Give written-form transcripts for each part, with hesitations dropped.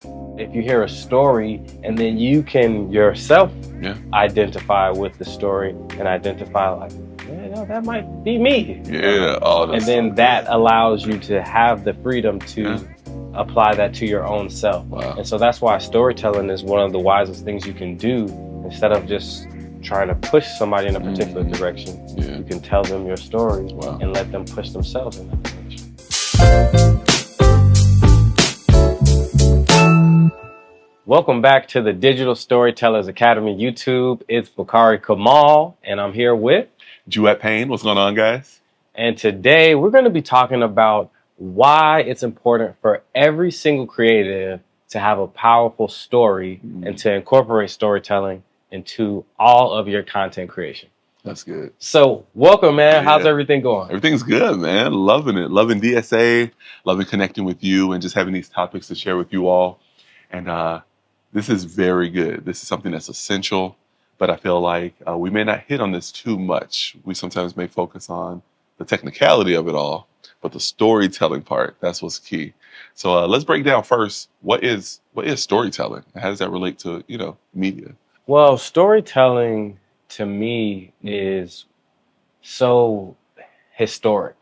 If you hear a story and then you can yourself Yeah. identify with the story and identify like, that might be me. Yeah. Oh, And that's then so that good. allows you to have the freedom to apply that to your own self. Wow. And so that's why storytelling is one of the wisest things you can do. Instead of just trying to push somebody in a particular direction, you can tell them your story and let them push themselves in that direction. Welcome back to the Digital Storytellers Academy YouTube. It's Bakari Kamal, and I'm here with Duet Payne. What's going on, guys? And today we're going to be talking about why it's important for every single creative to have a powerful story and to incorporate storytelling into all of your content creation. That's good. So welcome, man. Yeah. How's everything going? Everything's good, man. Loving it. Loving DSA. Loving connecting with you and just having these topics to share with you all. And this is very good. This is something that's essential, but I feel like we may not hit on this too much. We sometimes may focus on the technicality of it all, but the storytelling part, that's what's key. So let's break down first, what is storytelling? How does that relate to, media? Well, storytelling to me is so historic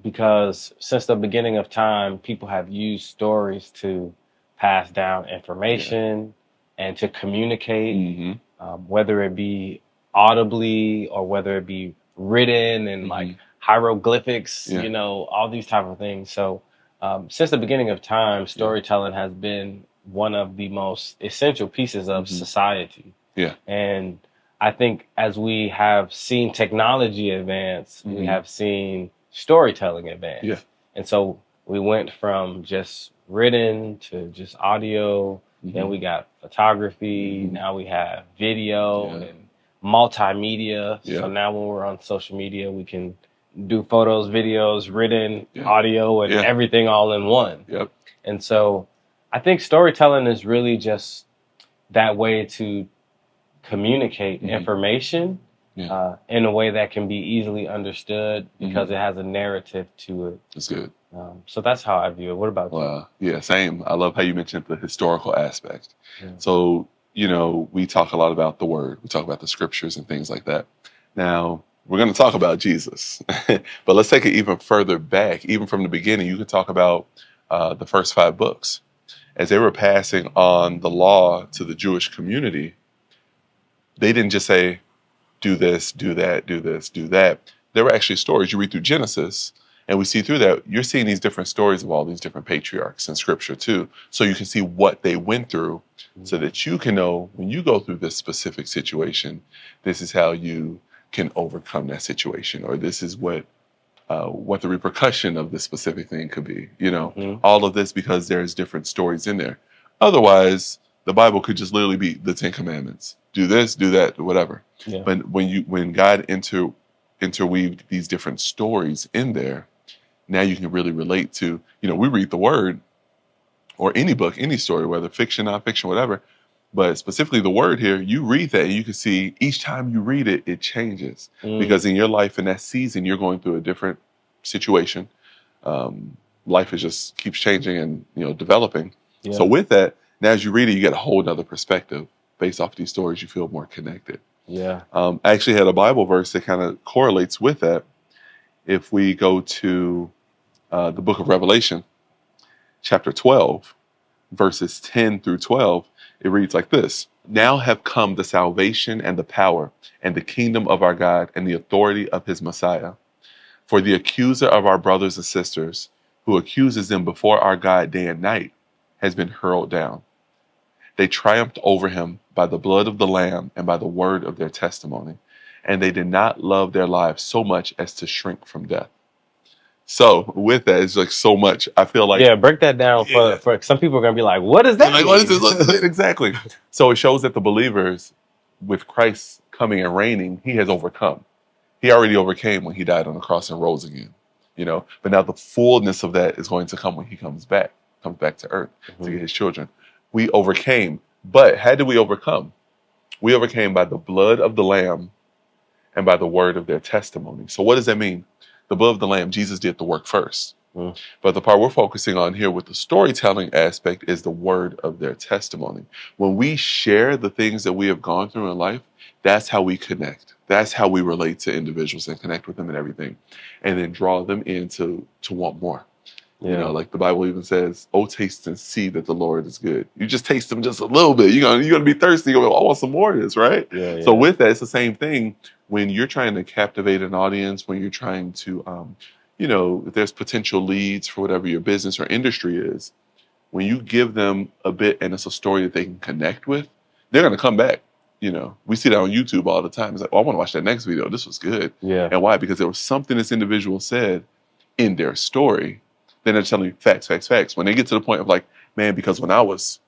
because since the beginning of time, people have used stories to pass down information and to communicate, whether it be audibly or whether it be written and like hieroglyphics, all these type of things. So since the beginning of time, storytelling has been one of the most essential pieces of society. Yeah. And I think as we have seen technology advance, we have seen storytelling advance. Yeah. And so we went from just written to just audio. Then we got photography. Now we have video and multimedia. So now when we're on social media, we can do photos, videos, written, audio, and everything all in one. Yep. And so I think storytelling is really just that way to communicate information in a way that can be easily understood because it has a narrative to it. That's good. So that's how I view it. What about you? Yeah, same. I love how you mentioned the historical aspect. So, we talk a lot about the word. We talk about the scriptures and things like that. Now, we're going to talk about Jesus. But let's take it even further back. Even from the beginning, you could talk about the first 5 books. As they were passing on the law to the Jewish community, they didn't just say, do this, do that, do this, do that. There were actually stories. You read through Genesis, and we see through that, you're seeing these different stories of all these different patriarchs in Scripture too. So you can see what they went through so that you can know when you go through this specific situation, this is how you can overcome that situation, or this is what the repercussion of this specific thing could be. All of this because there's different stories in there. Otherwise, the Bible could just literally be the 10 Commandments. Do this, do that, whatever. Yeah. But when God interweaved these different stories in there, now you can really relate to, we read the word or any book, any story, whether fiction, nonfiction, whatever. But specifically the word here, you read that and you can see each time you read it, it changes. Because in your life in that season, you're going through a different situation. Life just keeps changing and, developing. Yeah. So with that, now as you read it, you get a whole other perspective. Based off of these stories, you feel more connected. Yeah. I actually had a Bible verse that kind of correlates with that. If we go to the book of Revelation, chapter 12, verses 10 through 12, it reads like this. Now have come the salvation and the power and the kingdom of our God and the authority of his Messiah. For the accuser of our brothers and sisters, who accuses them before our God day and night, has been hurled down. They triumphed over him by the blood of the Lamb and by the word of their testimony. And they did not love their lives so much as to shrink from death. So with that, it's like so much. I feel like... Yeah, break that down for some people are going to be like, what is that? Like, what is this? Exactly. So it shows that the believers, with Christ coming and reigning, he has overcome. He already overcame when he died on the cross and rose again. But now the fullness of that is going to come when he comes back to earth to get his children. We overcame. But how did we overcome? We overcame by the blood of the Lamb and by the word of their testimony. So what does that mean? The blood of the Lamb, Jesus did the work first. Mm. But the part we're focusing on here with the storytelling aspect is the word of their testimony. When we share the things that we have gone through in life, that's how we connect. That's how we relate to individuals and connect with them and everything, and then draw them in to want more. You know, like the Bible even says, "Oh, taste and see that the Lord is good." You just taste them just a little bit. You're gonna be thirsty. You're gonna go, "I want some more of this," right? Yeah, So with that, it's the same thing when you're trying to captivate an audience, when you're trying to, if there's potential leads for whatever your business or industry is, when you give them a bit and it's a story that they can connect with, they're gonna come back. You know, we see that on YouTube all the time. It's like, "Oh, I want to watch that next video. This was good." Yeah. And why? Because there was something this individual said in their story. Then they're telling you facts, facts, facts. When they get to the point of like, man, because when I was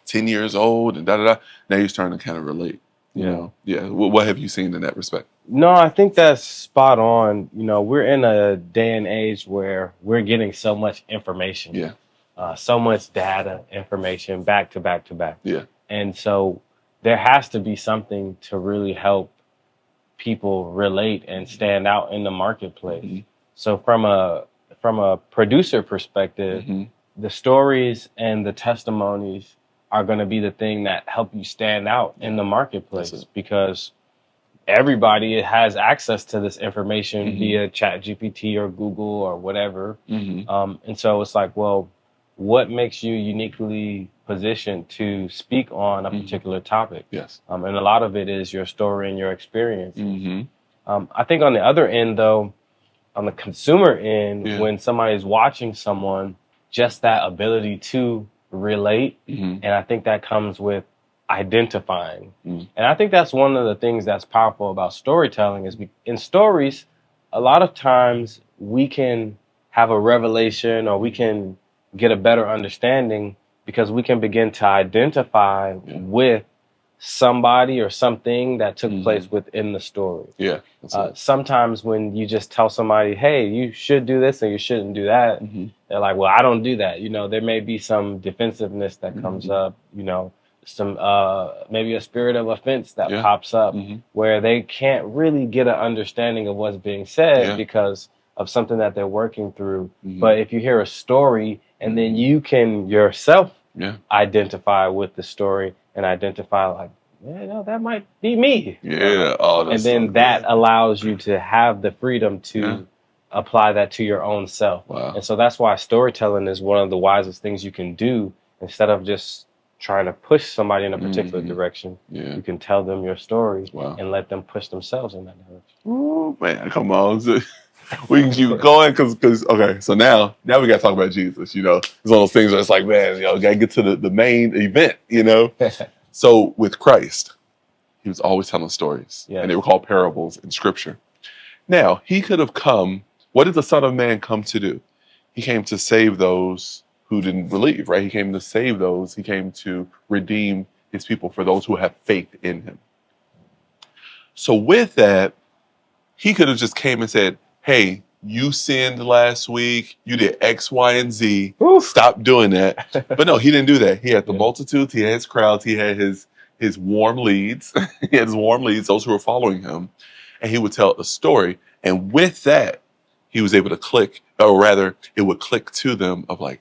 10 years old and da da da, now you're starting to kind of relate. You know, yeah. What have you seen in that respect? No, I think that's spot on. You know, we're in a day and age where we're getting so much information. Yeah. So much data, information, back to back to back. Yeah. And so there has to be something to really help people relate and stand out in the marketplace. Mm-hmm. So from a producer perspective, Mm-hmm. the stories and the testimonies are going to be the thing that help you stand out in the marketplace, because everybody has access to this information Mm-hmm. via ChatGPT or Google or whatever. Mm-hmm. And so it's like, well, what makes you uniquely positioned to speak on a particular topic? Yes. And a lot of it is your story and your experience. Mm-hmm. I think on the other end, though, on the consumer end, when somebody's watching someone, just that ability to relate. Mm-hmm. And I think that comes with identifying. Mm-hmm. And I think that's one of the things that's powerful about storytelling is in stories, a lot of times we can have a revelation or we can get a better understanding because we can begin to identify with somebody or something that took place within the story. Yeah. Sometimes when you just tell somebody, hey, you should do this and you shouldn't do that, they're like, well, I don't do that. You know, there may be some defensiveness that comes up, you know, some maybe a spirit of offense that pops up where they can't really get an understanding of what's being said because of something that they're working through. But if you hear a story and then you can yourself identify with the story and identify like, yeah, no, that might be me. Yeah. And then that allows you to have the freedom to apply that to your own self. Wow. And so that's why storytelling is one of the wisest things you can do. Instead of just trying to push somebody in a particular direction, you can tell them your story and let them push themselves in that direction. Oh, man, come on. We can keep going because okay, so now we gotta talk about Jesus. You know, it's one of those things where it's like, man, you know, gotta get to the main event. You know, so with Christ, he was always telling stories, and they were called parables in Scripture. Now he could have come. What did the Son of Man come to do? He came to save those who didn't believe. Right? He came to save those. He came to redeem his people for those who have faith in him. So with that, he could have just came and said, hey, you sinned last week. You did X, Y, and Z. Stop doing that. But no, he didn't do that. He had the multitudes. He had his crowds. He had his warm leads. He had his warm leads, those who were following him. And he would tell a story. And with that, he was able to click, or rather, it would click to them of like,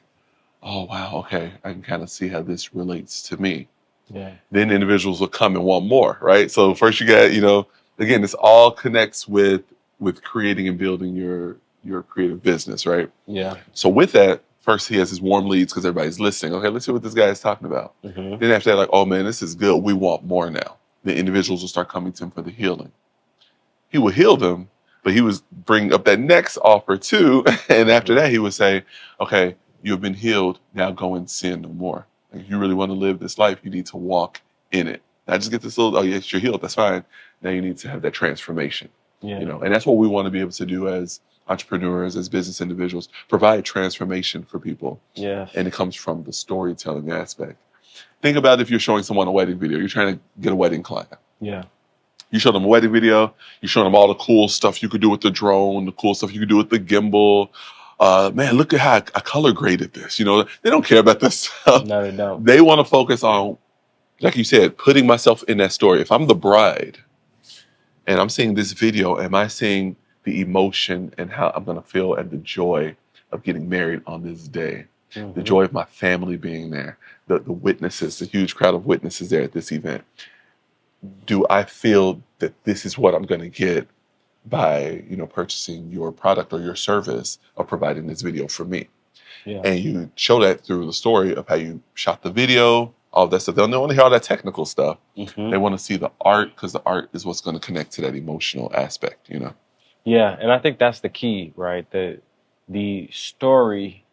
oh, wow, okay, I can kind of see how this relates to me. Yeah. Then individuals will come and want more, right? So first you got, you know, again, this all connects with creating and building your creative business, right? Yeah. So with that, first he has his warm leads because everybody's listening. Okay, let's see what this guy is talking about. Then after that, like, oh man, this is good. We want more now. The individuals will start coming to him for the healing. He will heal them, but he was bring up that next offer too. And after that, he would say, okay, you have been healed. Now go and sin no more. Like, if you really want to live this life, you need to walk in it. Not just get this little, oh yes, you're healed. That's fine. Now you need to have that transformation. Yeah. You know, and that's what we want to be able to do as entrepreneurs, as business individuals, provide transformation for people. Yeah. And it comes from the storytelling aspect. Think about if you're showing someone a wedding video, you're trying to get a wedding client. Yeah. You show them a wedding video, you show them all the cool stuff you could do with the drone, the cool stuff you could do with the gimbal. Man, look at how I color graded this. You know, they don't care about this stuff. No, they don't. They want to focus on, like you said, putting myself in that story. If I'm the bride and I'm seeing this video, am I seeing the emotion and how I'm going to feel and the joy of getting married on this day, the joy of my family being there, the witnesses, the huge crowd of witnesses there at this event. Do I feel that this is what I'm going to get by, purchasing your product or your service or providing this video for me? Yeah. And you show that through the story of how you shot the video, all that stuff. They don't want to hear all that technical stuff. They want to see the art, because the art is what's going to connect to that emotional aspect, Yeah, and I think that's the key, right? The story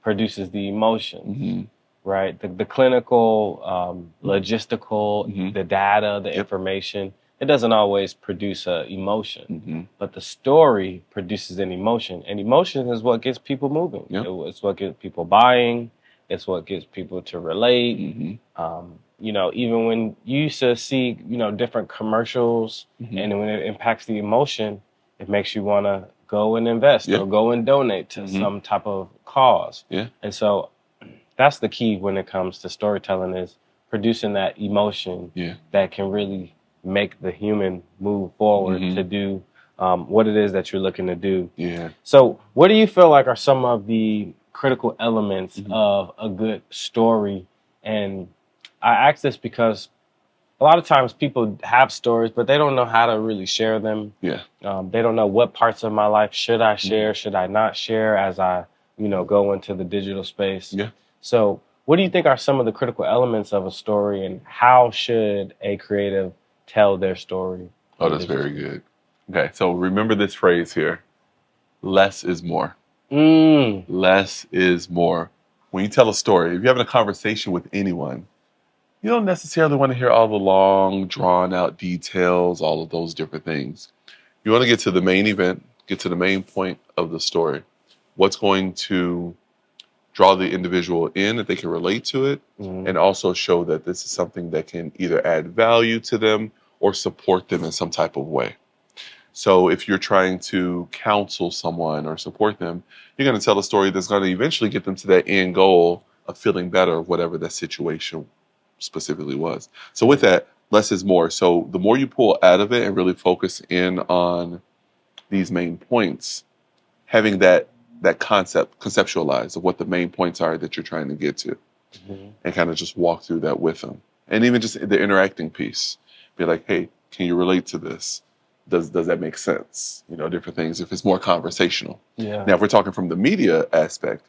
produces the emotion, right? The clinical, logistical, the data, the information. It doesn't always produce an emotion, but the story produces an emotion, and emotion is what gets people moving. It's what gets people buying. It's what gets people to relate. Even when you used to see, different commercials, and when it impacts the emotion, it makes you want to go and invest or go and donate to some type of cause. And so that's the key when it comes to storytelling, is producing that emotion that can really make the human move forward to do what it is that you're looking to do. So what do you feel like are some of the critical elements of a good story? And I ask this because a lot of times people have stories, but they don't know how to really share them. They don't know what parts of my life should I share, should I not share as I, go into the digital space. So what do you think are some of the critical elements of a story, and how should a creative tell their story? Oh, that's very good. Okay, so remember this phrase here: less is more. Less is more. When you tell a story, if you're having a conversation with anyone, you don't necessarily want to hear all the long, drawn out details, all of those different things. You want to get to the main event, get to the main point of the story. What's going to draw the individual in, that they can relate to it, and also show that this is something that can either add value to them or support them in some type of way. So if you're trying to counsel someone or support them, you're going to tell a story that's going to eventually get them to that end goal of feeling better, whatever that situation specifically was. So with that, less is more. So the more you pull out of it and really focus in on these main points, having that conceptualized of what the main points are that you're trying to get to, and kind of just walk through that with them. And even just the interacting piece, be like, hey, can you relate to this? Does that make sense? Different things, if it's more conversational. Now, if we're talking from the media aspect,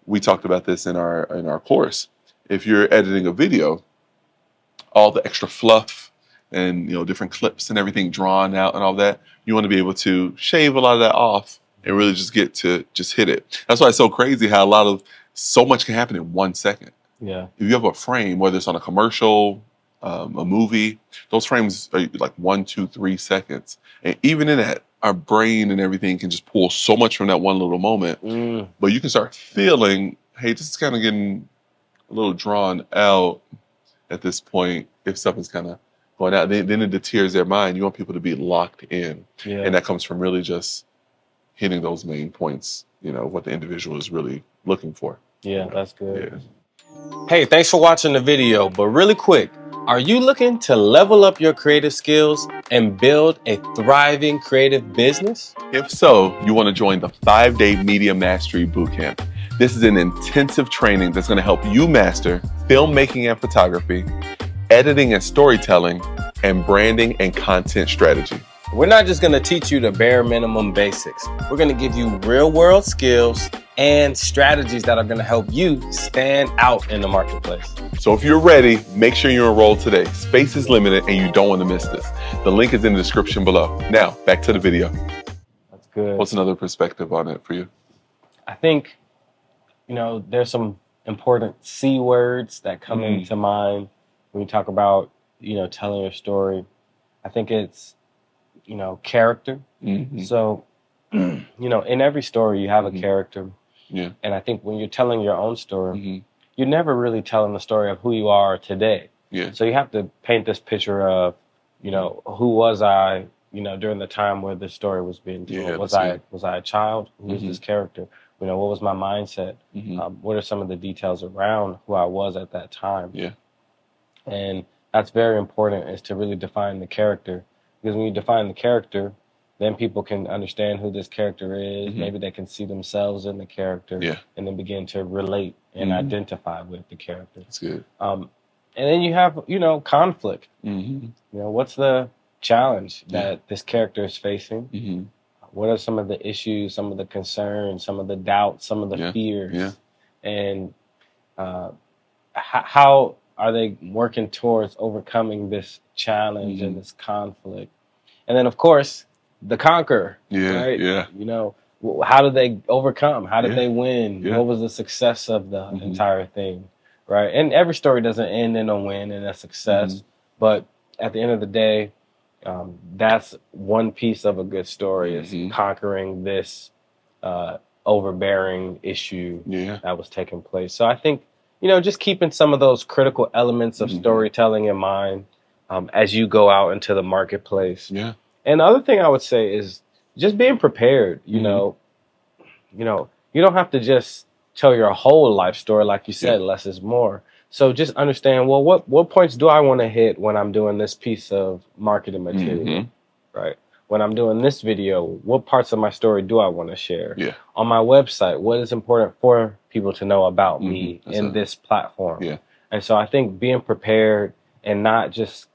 we talked about this in our course. If you're editing a video, all the extra fluff and different clips and everything drawn out and all that, you want to be able to shave a lot of that off and really just get to just hit it. That's why it's so crazy how so much can happen in 1 second. If you have a frame, whether it's on a commercial, a movie, those frames are like 1, 2, 3 seconds. And even in that, our brain and everything can just pull so much from that one little moment. But you can start feeling, hey, this is kind of getting a little drawn out at this point. If something's kind of going out, then it deters their mind. You want people to be locked in. And that comes from really just hitting those main points, what the individual is really looking for. That's good. Hey, thanks for watching the video, but really quick, are you looking to level up your creative skills and build a thriving creative business? If so, you want to join the 5-day Media Mastery Bootcamp. This is an intensive training that's going to help you master filmmaking and photography, editing and storytelling, and branding and content strategy. We're not just going to teach you the bare minimum basics. We're going to give you real world skills and strategies that are going to help you stand out in the marketplace. So if you're ready, make sure you enroll today. Space is limited and you don't want to miss this. The link is in the description below. Now, back to the video. That's good. What's another perspective on it for you? I think, there's some important C words that come into mind when you talk about, telling your story. I think it's, character. So, in every story you have a character. And I think when you're telling your own story, you're never really telling the story of who you are today. So you have to paint this picture of, who was I, during the time where this story was being told. Was I a child? Who was this character? What was my mindset? What are some of the details around who I was at that time? And that's very important, is to really define the character. Because when you define the character, then people can understand who this character is. Maybe they can see themselves in the character, and then begin to relate and identify with the character. That's good. And then you have, conflict. What's the challenge that this character is facing? What are some of the issues, some of the concerns, some of the doubts, some of the fears? And how are they working towards overcoming this challenge and this conflict? And then, of course, the conqueror, right? How did they overcome? How did they win? What was the success of the entire thing, right? And every story doesn't end in a win and a success, but at the end of the day, that's one piece of a good story is conquering this overbearing issue that was taking place. So I think, just keeping some of those critical elements of storytelling in mind as you go out into the marketplace. And the other thing I would say is just being prepared. You don't have to just tell your whole life story, like you said, less is more. So just understand, well, what points do I want to hit when I'm doing this piece of marketing material, right? When I'm doing this video, what parts of my story do I want to share? On my website, what is important for people to know about me in this platform? And so I think being prepared and not just,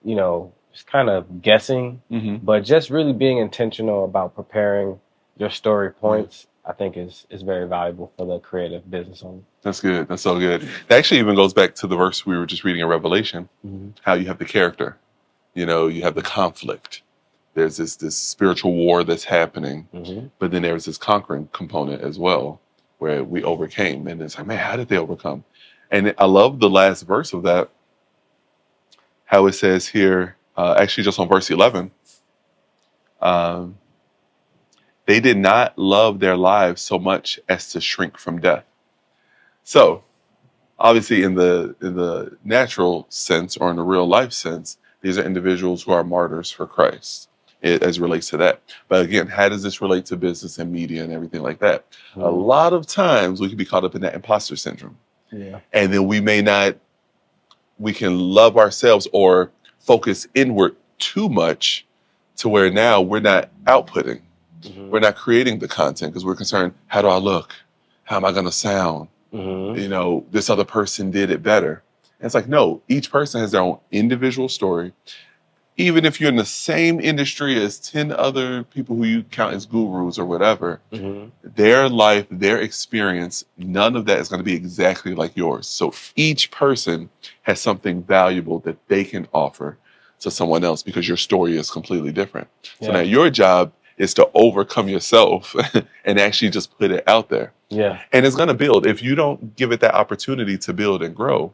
just kind of guessing, but just really being intentional about preparing your story points, I think is very valuable for the creative business owner. That's good. That's so good. That actually even goes back to the verse we were just reading in Revelation, how you have the character, you have the conflict. There's this spiritual war that's happening, but then there's this conquering component as well, where we overcame. And it's like, man, how did they overcome? And I love the last verse of that, how it says here, actually just on verse 11, they did not love their lives so much as to shrink from death. So, obviously, in the natural sense or in the real life sense, these are individuals who are martyrs for Christ, as it relates to that. But again, how does this relate to business and media and everything like that? A lot of times we can be caught up in that imposter syndrome. And then we can love ourselves or focus inward too much to where now we're not outputting. We're not creating the content because we're concerned, how do I look? How am I going to sound? This other person did it better. And it's like, no, each person has their own individual story. Even if you're in the same industry as 10 other people who you count as gurus or whatever, their life, their experience, none of that is going to be exactly like yours. So each person has something valuable that they can offer to someone else because your story is completely different. So now your job is to overcome yourself and actually just put it out there. And it's going to build. If you don't give it that opportunity to build and grow,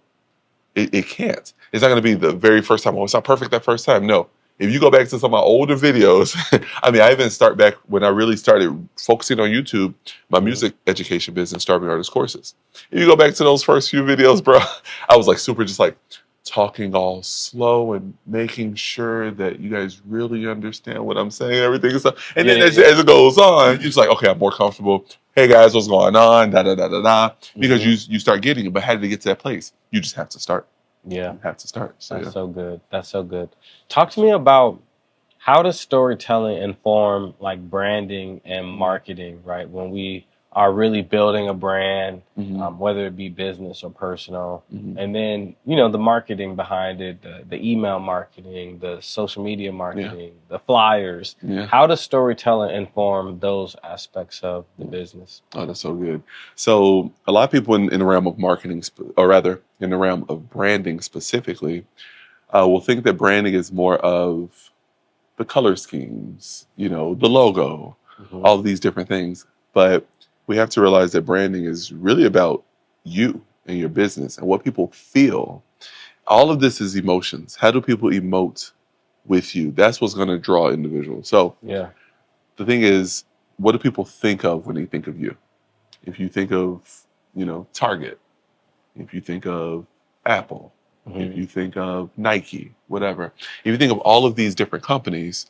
it can't. It's not going to be the very first time. Oh, it's not perfect that first time. No. If you go back to some of my older videos, I mean, I even start back when I really started focusing on YouTube, my music education business, Starving Artist Courses. If you go back to those first few videos, bro, I was like super just like talking all slow and making sure that you guys really understand what I'm saying, everything and stuff. And then as it goes on, you're just like, okay, I'm more comfortable. Hey guys, what's going on? Da da da da da. Because you start getting it. But how did it get to that place? You just have to start. You have to start. So, That's so good. That's so good. Talk to me about how does storytelling inform like branding and marketing, right? When we are really building a brand, whether it be business or personal, and then, the marketing behind it, the email marketing, the social media marketing, the flyers. How does storytelling inform those aspects of the business? Oh, that's so good. So a lot of people in the realm of marketing, or rather in the realm of branding specifically, will think that branding is more of the color schemes, the logo, all of these different things. But we have to realize that branding is really about you and your business and what people feel. All of this is emotions. How do people emote with you? That's what's going to draw individuals. So the thing is, what do people think of when they think of you? If you think of, Target, if you think of Apple, if you think of Nike, whatever, if you think of all of these different companies,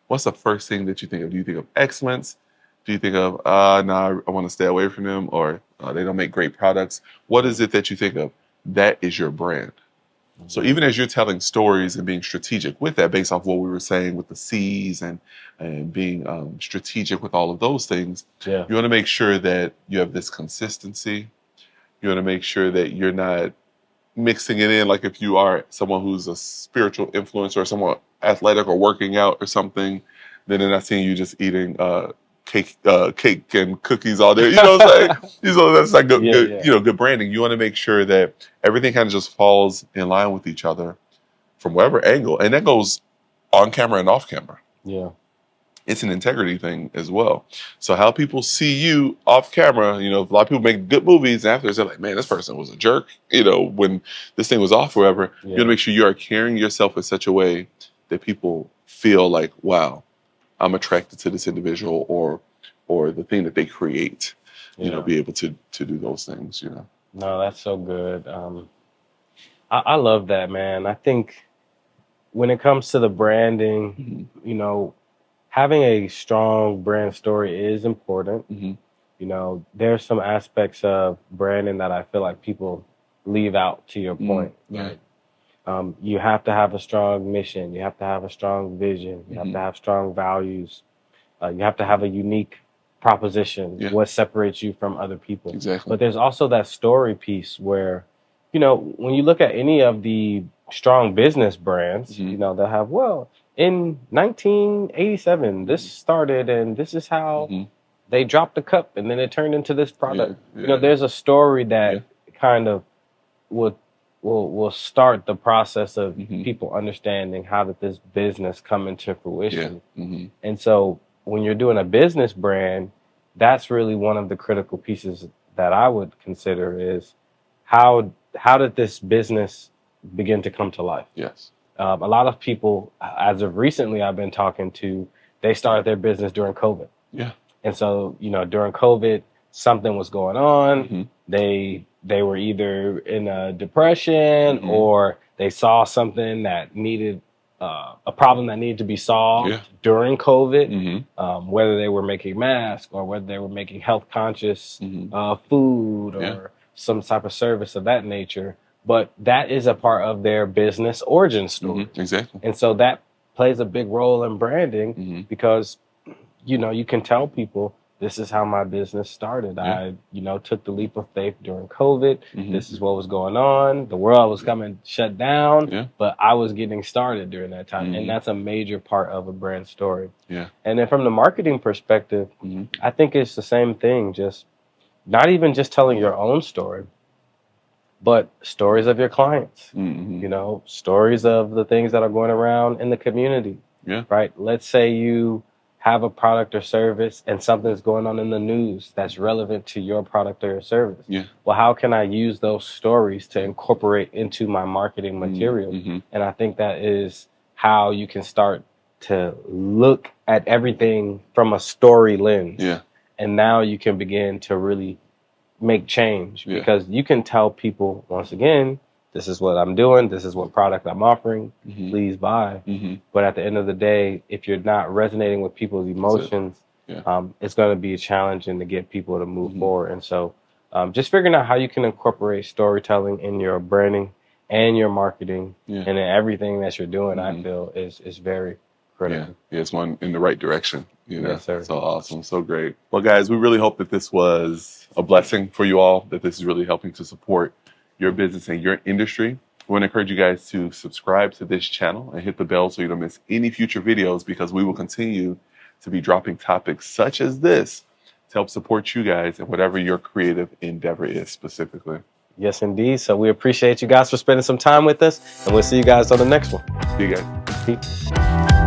what's the first thing that you think of? Do you think of excellence? Do you think of, no, I want to stay away from them, or they don't make great products? What is it that you think of? That is your brand. So even as you're telling stories and being strategic with that, based off what we were saying with the C's and being strategic with all of those things, Yeah. you want to make sure that you have this consistency. You want to make sure that you're not mixing it in, like if you are someone who's a spiritual influencer or someone athletic or working out or something, then they're not seeing you just eating cake and cookies all day. You know what I'm saying? So that's like good, good branding. You want to make sure that everything kind of just falls in line with each other from whatever angle, and that goes on camera and off camera. Yeah. It's an integrity thing as well. So how people see you off camera, a lot of people make good movies and afterwards they're like, man, this person was a jerk, when this thing was off or whatever. You want to make sure you are carrying yourself in such a way that people feel like, wow, I'm attracted to this individual or the thing that they create, be able to do those things, No, that's so good. I love that, man. I think when it comes to the branding, having a strong brand story is important. There's some aspects of branding that I feel like people leave out, to your point, right? You have to have a strong mission. You have to have a strong vision. You have to have strong values. You have to have a unique proposition, what separates you from other people. Exactly. But there's also that story piece where, when you look at any of the strong business brands, they'll have, in 1987, this started and this is how they dropped the cup and then it turned into this product. There's a story that kind of will start the process of people understanding how did this business come into fruition. And so when you're doing a business brand, that's really one of the critical pieces that I would consider is how did this business begin to come to life? Yes. A lot of people, as of recently, I've been talking to, they started their business during COVID. Yeah. And so, during COVID, something was going on. They were either in a depression or they saw something that needed a problem that needed to be solved during COVID, whether they were making masks or whether they were making health conscious food or some type of service of that nature. But that is a part of their business origin story. Exactly. And so that plays a big role in branding because, you can tell people, this is how my business started. I, took the leap of faith during COVID. This is what was going on. The world was coming shut down, but I was getting started during that time. And that's a major part of a brand story. Yeah. And then from the marketing perspective, I think it's the same thing. Just not even just telling your own story, but stories of your clients, stories of the things that are going around in the community, right? Let's say you have a product or service and something's going on in the news that's relevant to your product or your service. Well, how can I use those stories to incorporate into my marketing material? And I think that is how you can start to look at everything from a story lens. And now you can begin to really make change because you can tell people, once again, this is what I'm doing, this is what product I'm offering, please buy. But at the end of the day, if you're not resonating with people's emotions, it's going to be challenging to get people to move forward. And so just figuring out how you can incorporate storytelling in your branding and your marketing and in everything that you're doing, I feel is very critical. Yeah, it's going in the right direction. Yes, sir. So awesome, so great. Well, guys, we really hope that this was a blessing for you all, that this is really helping to support your business and your industry. We want to encourage you guys to subscribe to this channel and hit the bell so you don't miss any future videos, because we will continue to be dropping topics such as this to help support you guys in whatever your creative endeavor is specifically. Yes, indeed. So we appreciate you guys for spending some time with us, and we'll see you guys on the next one. See you guys. Peace.